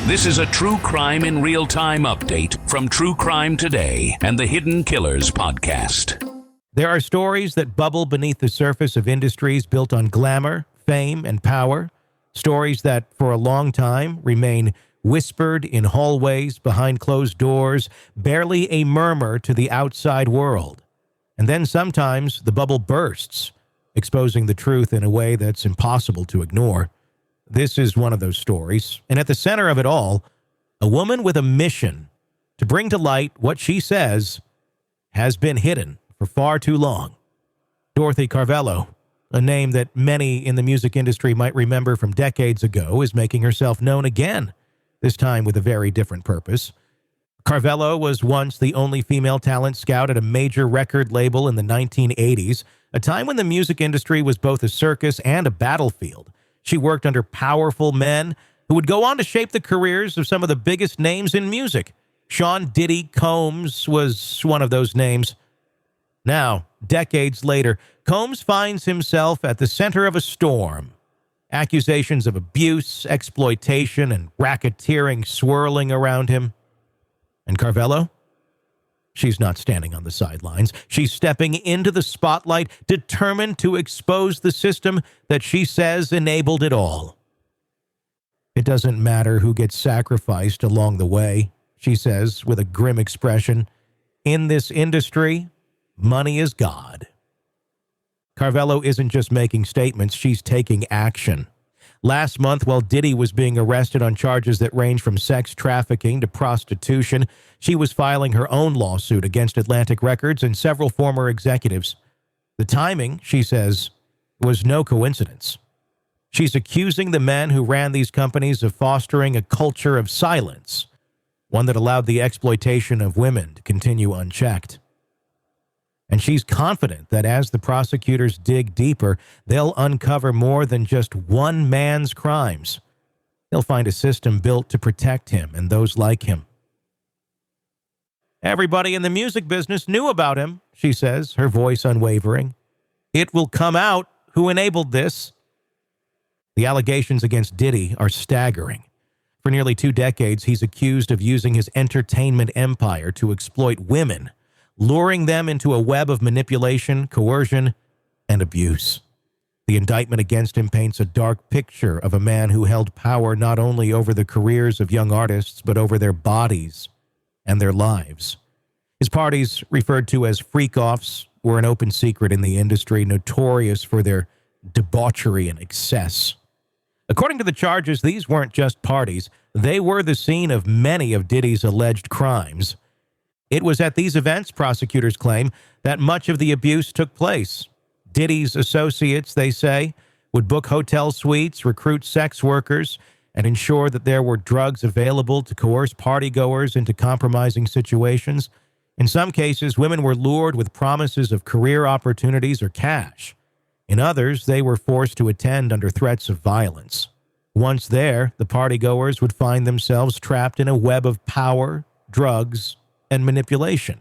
This is a True Crime in Real Time update from True Crime Today and the Hidden Killers podcast. There are stories that bubble beneath the surface of industries built on glamour, fame, and power. Stories that, for a long time, remain whispered in hallways, behind closed doors, barely a murmur to the outside world. And then sometimes the bubble bursts, exposing the truth in a way that's impossible to ignore. This is one of those stories, and at the center of it all, a woman with a mission to bring to light what she says has been hidden for far too long. Dorothy Carvello, a name that many in the music industry might remember from decades ago, is making herself known again, this time with a very different purpose. Carvello was once the only female talent scout at a major record label in the 1980s, a time when the music industry was both a circus and a battlefield. She worked under powerful men who would go on to shape the careers of some of the biggest names in music. Sean Diddy Combs was one of those names. Now, decades later, Combs finds himself at the center of a storm. Accusations of abuse, exploitation, and racketeering swirling around him. And Carvello? She's not standing on the sidelines. She's stepping into the spotlight, determined to expose the system that she says enabled it all. It doesn't matter who gets sacrificed along the way, she says with a grim expression. In this industry, money is God. Carvello isn't just making statements, she's taking action. Last month, while Diddy was being arrested on charges that range from sex trafficking to prostitution, she was filing her own lawsuit against Atlantic Records and several former executives. The timing, she says, was no coincidence. She's accusing the men who ran these companies of fostering a culture of silence, one that allowed the exploitation of women to continue unchecked. And she's confident that as the prosecutors dig deeper, they'll uncover more than just one man's crimes. They'll find a system built to protect him and those like him. Everybody in the music business knew about him, she says, her voice unwavering. It will come out who enabled this. The allegations against Diddy are staggering. For nearly 2 decades, he's accused of using his entertainment empire to exploit women, luring them into a web of manipulation, coercion, and abuse. The indictment against him paints a dark picture of a man who held power not only over the careers of young artists, but over their bodies and their lives. His parties, referred to as freak-offs, were an open secret in the industry, notorious for their debauchery and excess. According to the charges, these weren't just parties. They were the scene of many of Diddy's alleged crimes. It was at these events, prosecutors claim, that much of the abuse took place. Diddy's associates, they say, would book hotel suites, recruit sex workers, and ensure that there were drugs available to coerce partygoers into compromising situations. In some cases, women were lured with promises of career opportunities or cash. In others, they were forced to attend under threats of violence. Once there, the partygoers would find themselves trapped in a web of power, drugs, and manipulation.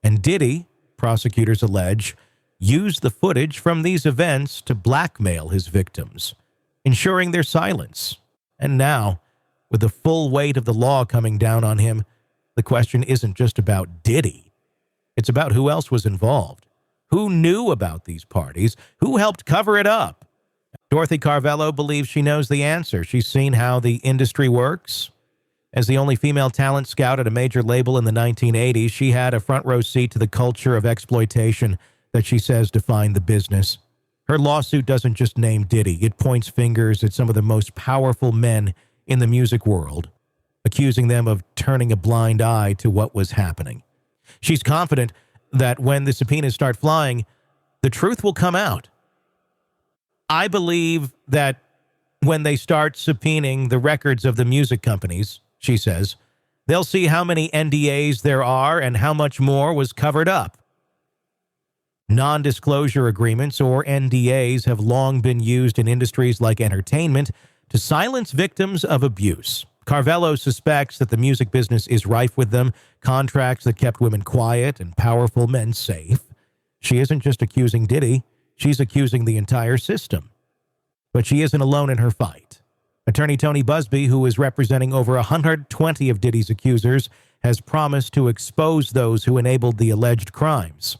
And Diddy, prosecutors allege, used the footage from these events to blackmail his victims, ensuring their silence. And now, with the full weight of the law coming down on him, the question isn't just about Diddy. It's about who else was involved, who knew about these parties, who helped cover it up. Dorothy Carvello believes she knows the answer. She's seen how the industry works. As the only female talent scout at a major label in the 1980s, she had a front-row seat to the culture of exploitation that she says defined the business. Her lawsuit doesn't just name Diddy. It points fingers at some of the most powerful men in the music world, accusing them of turning a blind eye to what was happening. She's confident that when the subpoenas start flying, the truth will come out. I believe that when they start subpoenaing the records of the music companies, she says, they'll see how many NDAs there are and how much more was covered up. Non-disclosure agreements, or NDAs, have long been used in industries like entertainment to silence victims of abuse. Carvello suspects that the music business is rife with them, contracts that kept women quiet and powerful men safe. She isn't just accusing Diddy, she's accusing the entire system. But she isn't alone in her fight. Attorney Tony Busby, who is representing over 120 of Diddy's accusers, has promised to expose those who enabled the alleged crimes.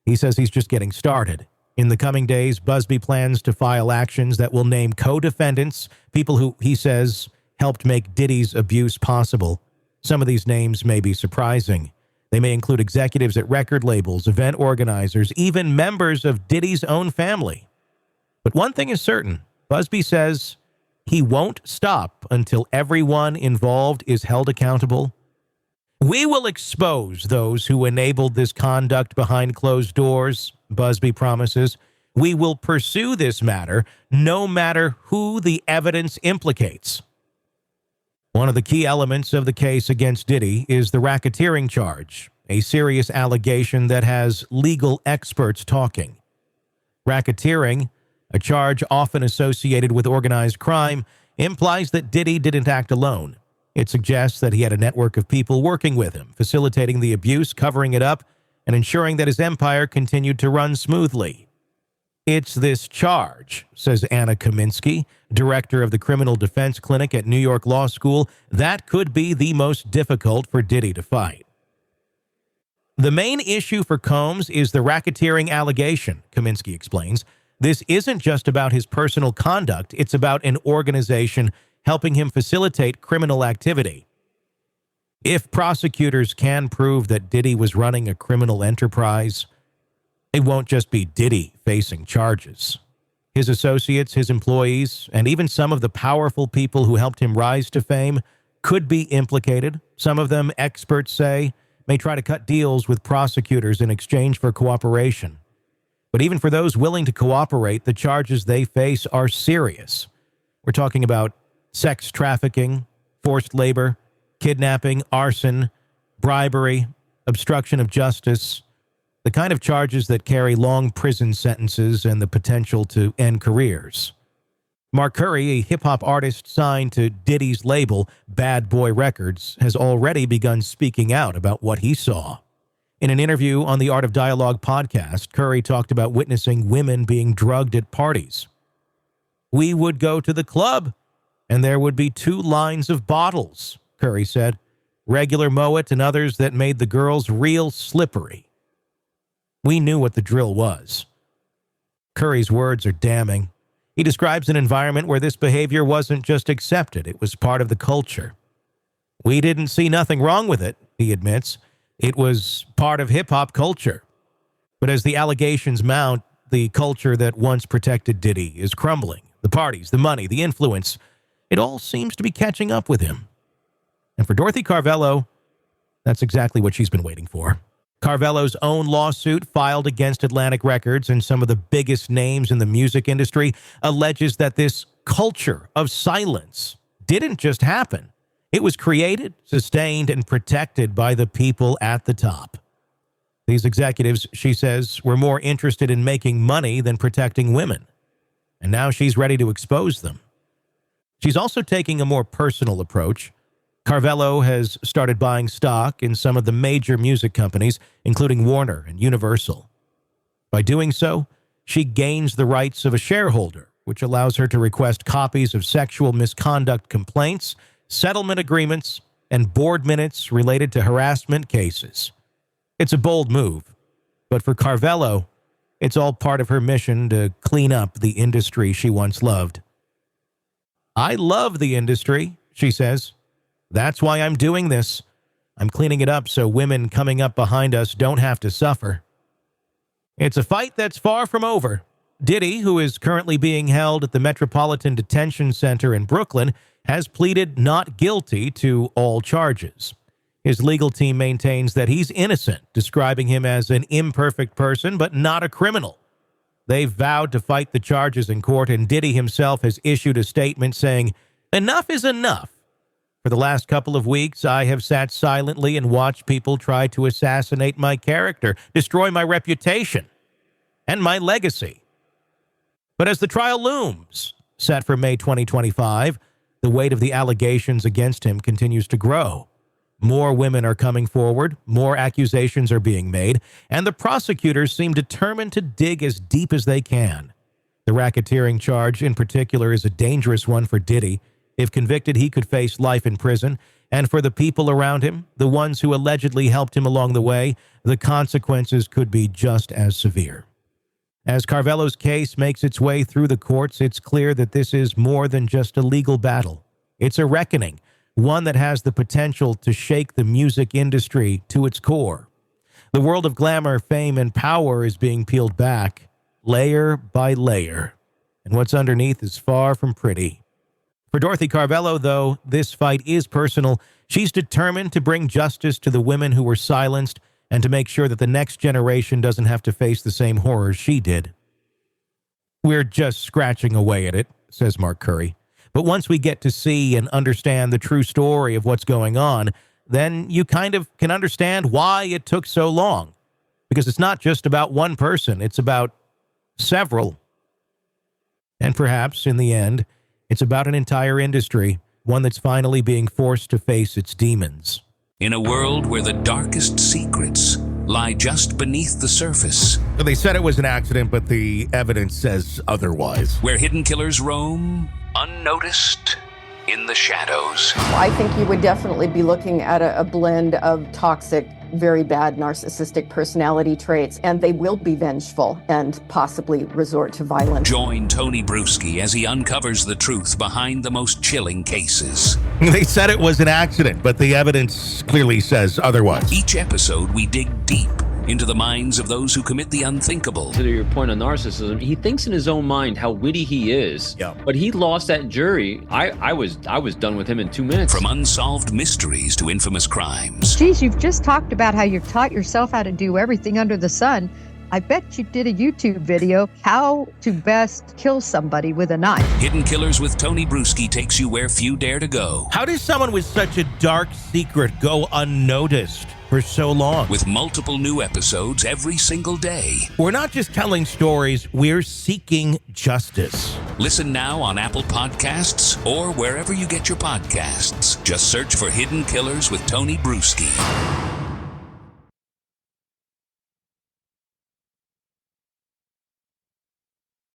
He says he's just getting started. In the coming days, Busby plans to file actions that will name co-defendants, people who, he says, helped make Diddy's abuse possible. Some of these names may be surprising. They may include executives at record labels, event organizers, even members of Diddy's own family. But one thing is certain, Busby says he won't stop until everyone involved is held accountable. We will expose those who enabled this conduct behind closed doors, Busby promises. We will pursue this matter, no matter who the evidence implicates. One of the key elements of the case against Diddy is the racketeering charge, a serious allegation that has legal experts talking. Racketeering, a charge often associated with organized crime, implies that Diddy didn't act alone. It suggests that he had a network of people working with him, facilitating the abuse, covering it up, and ensuring that his empire continued to run smoothly. It's this charge, says Anna Kaminsky, director of the Criminal Defense Clinic at New York Law School, that could be the most difficult for Diddy to fight. The main issue for Combs is the racketeering allegation, Kaminsky explains. This isn't just about his personal conduct, it's about an organization helping him facilitate criminal activity. If prosecutors can prove that Diddy was running a criminal enterprise, it won't just be Diddy facing charges. His associates, his employees, and even some of the powerful people who helped him rise to fame could be implicated. Some of them, experts say, may try to cut deals with prosecutors in exchange for cooperation. But even for those willing to cooperate, the charges they face are serious. We're talking about sex trafficking, forced labor, kidnapping, arson, bribery, obstruction of justice, the kind of charges that carry long prison sentences and the potential to end careers. Mark Curry, a hip-hop artist signed to Diddy's label, Bad Boy Records, has already begun speaking out about what he saw. In an interview on the Art of Dialogue podcast, Curry talked about witnessing women being drugged at parties. We would go to the club, and there would be 2 lines of bottles, Curry said, regular Moet and others that made the girls real slippery. We knew what the drill was. Curry's words are damning. He describes an environment where this behavior wasn't just accepted, it was part of the culture. We didn't see nothing wrong with it, he admits. It was part of hip-hop culture. But as the allegations mount, the culture that once protected Diddy is crumbling. The parties, the money, the influence, it all seems to be catching up with him. And for Dorothy Carvello, that's exactly what she's been waiting for. Carvello's own lawsuit filed against Atlantic Records and some of the biggest names in the music industry alleges that this culture of silence didn't just happen. It was created, sustained, and protected by the people at the top. These executives, she says, were more interested in making money than protecting women. And now she's ready to expose them. She's also taking a more personal approach. Carvello has started buying stock in some of the major music companies, including Warner and Universal. By doing so, she gains the rights of a shareholder, which allows her to request copies of sexual misconduct complaints, settlement agreements, and board minutes related to harassment cases. It's a bold move, but for Carvello, it's all part of her mission to clean up the industry she once loved. I love the industry, she says. That's why I'm doing this. I'm cleaning it up so women coming up behind us don't have to suffer. It's a fight that's far from over. Diddy, who is currently being held at the Metropolitan Detention Center in Brooklyn, has pleaded not guilty to all charges. His legal team maintains that he's innocent, describing him as an imperfect person but not a criminal. They've vowed to fight the charges in court, and Diddy himself has issued a statement saying, "Enough is enough. For the last couple of weeks, I have sat silently and watched people try to assassinate my character, destroy my reputation, and my legacy." But as the trial looms, set for May 2025, the weight of the allegations against him continues to grow. More women are coming forward, more accusations are being made, and the prosecutors seem determined to dig as deep as they can. The racketeering charge, in particular, is a dangerous one for Diddy. If convicted, he could face life in prison. And for the people around him, the ones who allegedly helped him along the way, the consequences could be just as severe. As Carvello's case makes its way through the courts, it's clear that this is more than just a legal battle. It's a reckoning, one that has the potential to shake the music industry to its core. The world of glamour, fame, and power is being peeled back, layer by layer. And what's underneath is far from pretty. For Dorothy Carvello, though, this fight is personal. She's determined to bring justice to the women who were silenced and to make sure that the next generation doesn't have to face the same horrors she did. We're just scratching away at it, says Mark Curry. But once we get to see and understand the true story of what's going on, then you kind of can understand why it took so long. Because it's not just about one person, it's about several. And perhaps, in the end, it's about an entire industry, one that's finally being forced to face its demons. In a world where the darkest secrets lie just beneath the surface. They said it was an accident, but the evidence says otherwise. Where hidden killers roam, unnoticed, in the shadows. I think you would definitely be looking at a blend of toxic, very bad narcissistic personality traits, and they will be vengeful and possibly resort to violence. Join Tony Bruschi as he uncovers the truth behind the most chilling cases. They said it was an accident, but the evidence clearly says otherwise. Each episode, we dig deep into the minds of those who commit the unthinkable. To your point on narcissism, he thinks in his own mind how witty he is. Yeah. But he lost that jury. I was done with him in 2 minutes. From unsolved mysteries to infamous crimes. Geez, you've just talked about how you've taught yourself how to do everything under the sun. I bet you did a YouTube video, how to best kill somebody with a knife. Hidden Killers with Tony Bruschi takes you where few dare to go. How does someone with such a dark secret go unnoticed for so long? With multiple new episodes every single day. We're not just telling stories, we're seeking justice. Listen now on Apple Podcasts or wherever you get your podcasts. Just search for Hidden Killers with Tony Bruschi.